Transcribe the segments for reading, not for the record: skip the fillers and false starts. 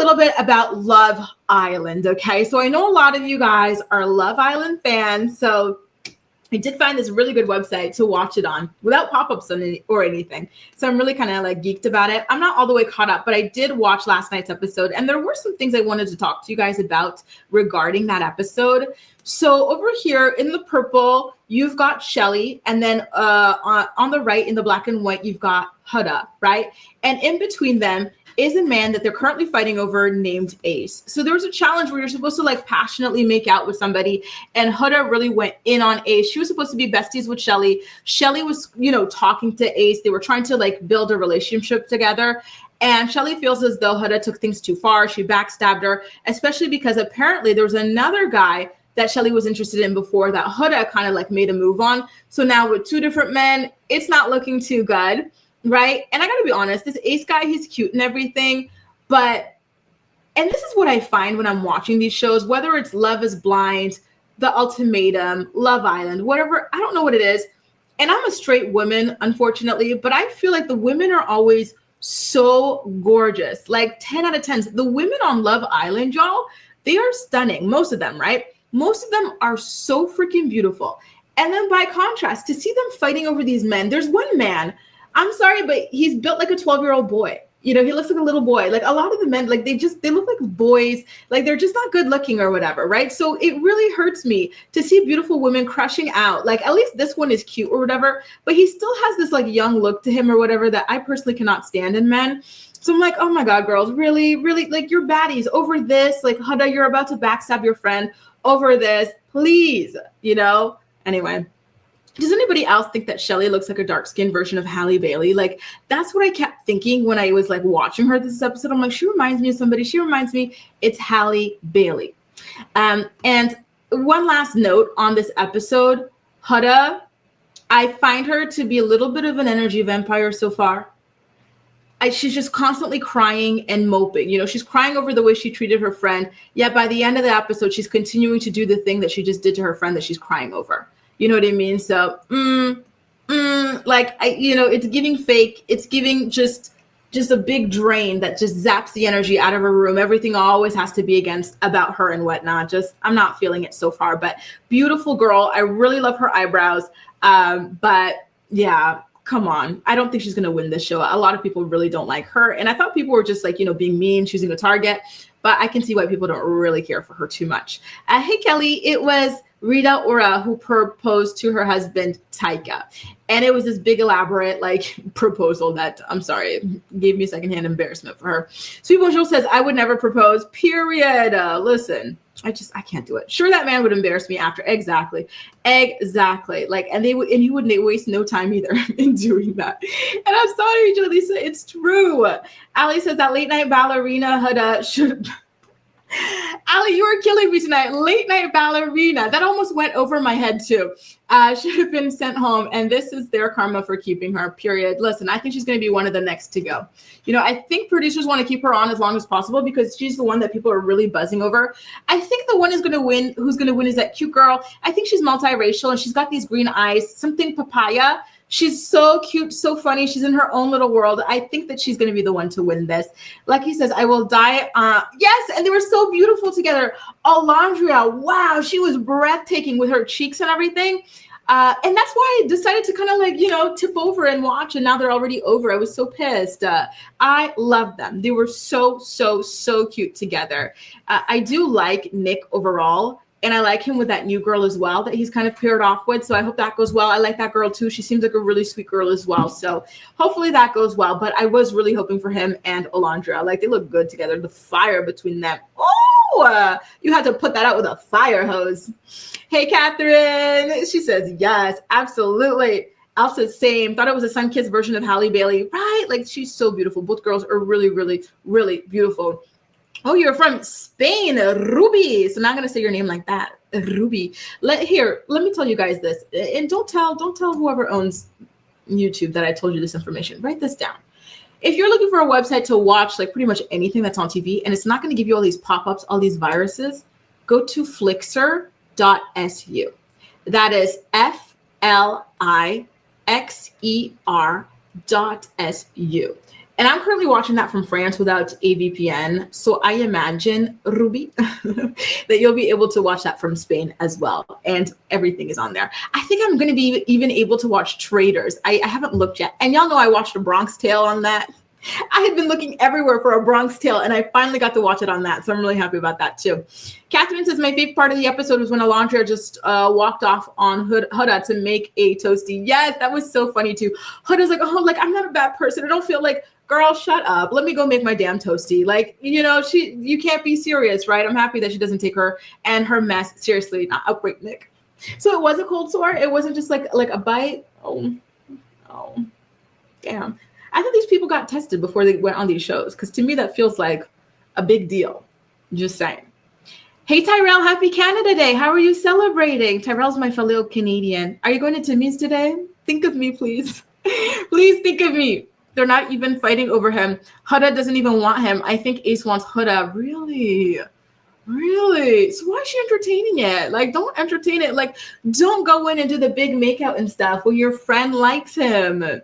little bit about Love Island, okay? So I know a lot of you guys are Love Island fans, so I did find this really good website to watch it on without pop-ups or anything. So I'm really kind of like geeked about it. I'm not all the way caught up, but I did watch last night's episode, and there were some things I wanted to talk to you guys about regarding that episode. So over here in the purple, you've got Shelly, and then on the right in the black and white, you've got Huda, right? And in between them is a man that they're currently fighting over named Ace. So there was a challenge where you're supposed to like passionately make out with somebody, and Huda really went in on Ace. She was supposed to be besties with Shelly. Shelly was, talking to Ace. They were trying to like build a relationship together. And Shelly feels as though Huda took things too far. She backstabbed her, especially because apparently there was another guy that Shelly was interested in before that Huda kind of like made a move on. So now with two different men, it's not looking too good. Right. And I got to be honest, this Ace guy, he's cute and everything. And this is what I find when I'm watching these shows, whether it's Love is Blind, The Ultimatum, Love Island, whatever. I don't know what it is. And I'm a straight woman, unfortunately, but I feel like the women are always so gorgeous, like 10 out of 10. The women on Love Island, y'all, they are stunning. Most of them, right? Most of them are so freaking beautiful. And then by contrast, to see them fighting over these men, there's one man, I'm sorry, but he's built like a 12-year-old boy. He looks like a little boy. Like a lot of the men, like they look like boys. Like they're just not good looking or whatever, right? So it really hurts me to see beautiful women crushing out. Like at least this one is cute or whatever, but he still has this like young look to him or whatever that I personally cannot stand in men. So I'm like, oh my God, girls, really, really, like you're baddies over this. Like Huda, you're about to backstab your friend over this, please, Anyway. Does anybody else think that Shelly looks like a dark-skinned version of Halle Bailey? Like, that's what I kept thinking when I was, like, watching her this episode. I'm like, she reminds me of somebody. She reminds me, it's Halle Bailey. And one last note on this episode, Huda, I find her to be a little bit of an energy vampire so far. She's just constantly crying and moping. She's crying over the way she treated her friend. Yet by the end of the episode, she's continuing to do the thing that she just did to her friend that she's crying over. You know what I mean? So, it's giving fake. It's giving just a big drain that just zaps the energy out of her room. Everything always has to be about her and whatnot. I'm not feeling it so far, but beautiful girl. I really love her eyebrows. But yeah, come on. I don't think she's going to win this show. A lot of people really don't like her. And I thought people were just like, being mean, choosing a target, but I can see why people don't really care for her too much. Hey, Kelly, it was Rita Ora who proposed to her husband, Taika. And it was this big elaborate proposal that, I'm sorry, gave me secondhand embarrassment for her. Sweet Bonjour says, I would never propose, period. Listen, I can't do it. Sure, that man would embarrass me after. Exactly. And he wouldn't waste no time either in doing that. And I'm sorry, Jaleesa, it's true. Ali says that late night ballerina Huda should... Ali, you are killing me tonight. Late night ballerina. That almost went over my head too. Should have been sent home. And this is their karma for keeping her, period. Listen, I think she's going to be one of the next to go. I think producers want to keep her on as long as possible because she's the one that people are really buzzing over. I think the one who's going to win is that cute girl. I think she's multiracial and she's got these green eyes, something papaya. She's so cute, so funny. She's in her own little world. I think that she's going to be the one to win this. Like he says, I will die. Yes, and they were so beautiful together. Alondria, wow, she was breathtaking with her cheeks and everything. And that's why I decided to kind of tip over and watch. And now they're already over. I was so pissed. I love them. They were so, so, so cute together. I do like Nick overall. And I like him with that new girl as well that he's kind of paired off with. So I hope that goes well. I like that girl too. She seems like a really sweet girl as well. So hopefully that goes well. But I was really hoping for him and Alondra. They look good together. The fire between them. Oh, you had to put that out with a fire hose. Hey, Catherine. She says, yes, absolutely. Elsa, same. Thought it was a sun-kissed version of Halle Bailey. Right? She's so beautiful. Both girls are really, really, really beautiful. Oh, you're from Spain, Ruby. So I'm not going to say your name like that, Ruby. Let me tell you guys this. And don't tell whoever owns YouTube that I told you this information. Write this down. If you're looking for a website to watch pretty much anything that's on TV and it's not going to give you all these pop-ups, all these viruses, go to flixer.su. That is FLIXER.su. And I'm currently watching that from France without a VPN. So I imagine, Ruby, that you'll be able to watch that from Spain as well. And everything is on there. I think I'm going to be even able to watch Traders. I haven't looked yet. And y'all know I watched A Bronx Tale on that. I had been looking everywhere for A Bronx Tale, and I finally got to watch it on that. So I'm really happy about that too. Catherine says, my favorite part of the episode was when Alondra just walked off on Huda to make a toasty. Yes, that was so funny too. Huda's like, oh, like, I'm not a bad person. I don't feel like, girl, shut up. Let me go make my damn toasty. Like, you know, you can't be serious, right? I'm happy that she doesn't take her and her mess seriously. Not outbreak, Nick. So it was a cold sore. It wasn't just like a bite. Oh, damn. I thought these people got tested before they went on these shows, because to me that feels like a big deal. Just saying. Hey Tyrell, happy Canada Day. How are you celebrating? Tyrell's my fellow Canadian. Are you going to Timmy's today? Think of me, please. Please think of me. They're not even fighting over him. Huda doesn't even want him. I think Ace wants Huda. Really? Really? So why is she entertaining it? Like, don't entertain it. Like, don't go in and do the big makeout and stuff when your friend likes him.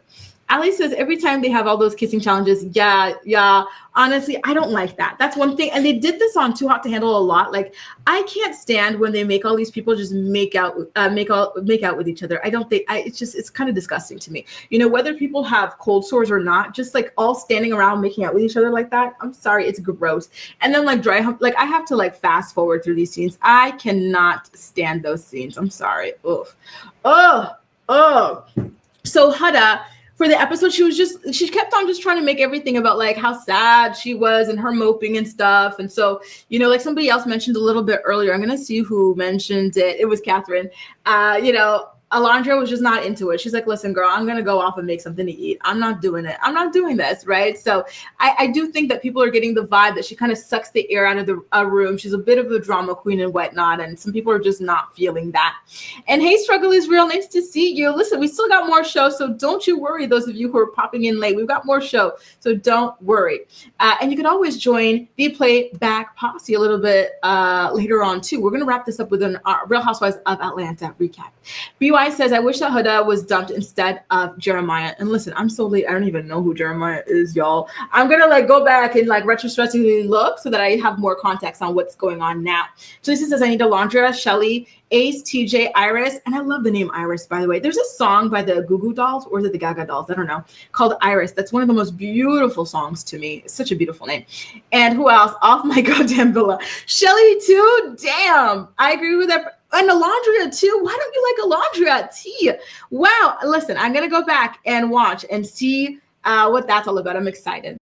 Ali says every time they have all those kissing challenges, yeah. Honestly, I don't like that. That's one thing. And they did this on Too Hot to Handle a lot. Like, I can't stand when they make all these people just make out with each other. I don't think it's kind of disgusting to me. You know, whether people have cold sores or not, just like all standing around making out with each other like that. I'm sorry, it's gross. And then like dry hump, like I have to like fast forward through these scenes. I cannot stand those scenes. I'm sorry. Oof. Oh. So Huda, for the episode, she kept on just trying to make everything about like how sad she was and her moping and stuff. And so, you know, like somebody else mentioned a little bit earlier, I'm going to see who mentioned it. It was Catherine. You know, Alondra was just not into it. She's like, listen, girl, I'm going to go off and make something to eat. I'm not doing it. I'm not doing this. Right. So I do think that people are getting the vibe that she kind of sucks the air out of the room. She's a bit of a drama queen and whatnot. And some people are just not feeling that. And hey, Struggle is Real. Nice to see you. Listen, we still got more shows. So don't you worry, those of you who are popping in late. We've got more show. So don't worry. And you can always join the Playback Posse a little bit later on, too. We're going to wrap this up with a Real Housewives of Atlanta recap. BY says, I wish that Huda was dumped instead of Jeremiah. And listen, I'm so late. I don't even know who Jeremiah is, y'all. I'm going to like go back and like retrospectively look so that I have more context on what's going on now. Jaleesa says, I need Alondra, Shelly, Ace, TJ, Iris. And I love the name Iris, by the way. There's a song by the Goo Goo Dolls, or is it the Gaga Dolls? I don't know. Called Iris. That's one of the most beautiful songs to me. It's such a beautiful name. And who else? Off My Goddamn Villa. Shelly too? Damn. I agree with that. And Alondra too. Why don't you like Alondra T? Wow. Listen, I'm going to go back and watch and see what that's all about. I'm excited.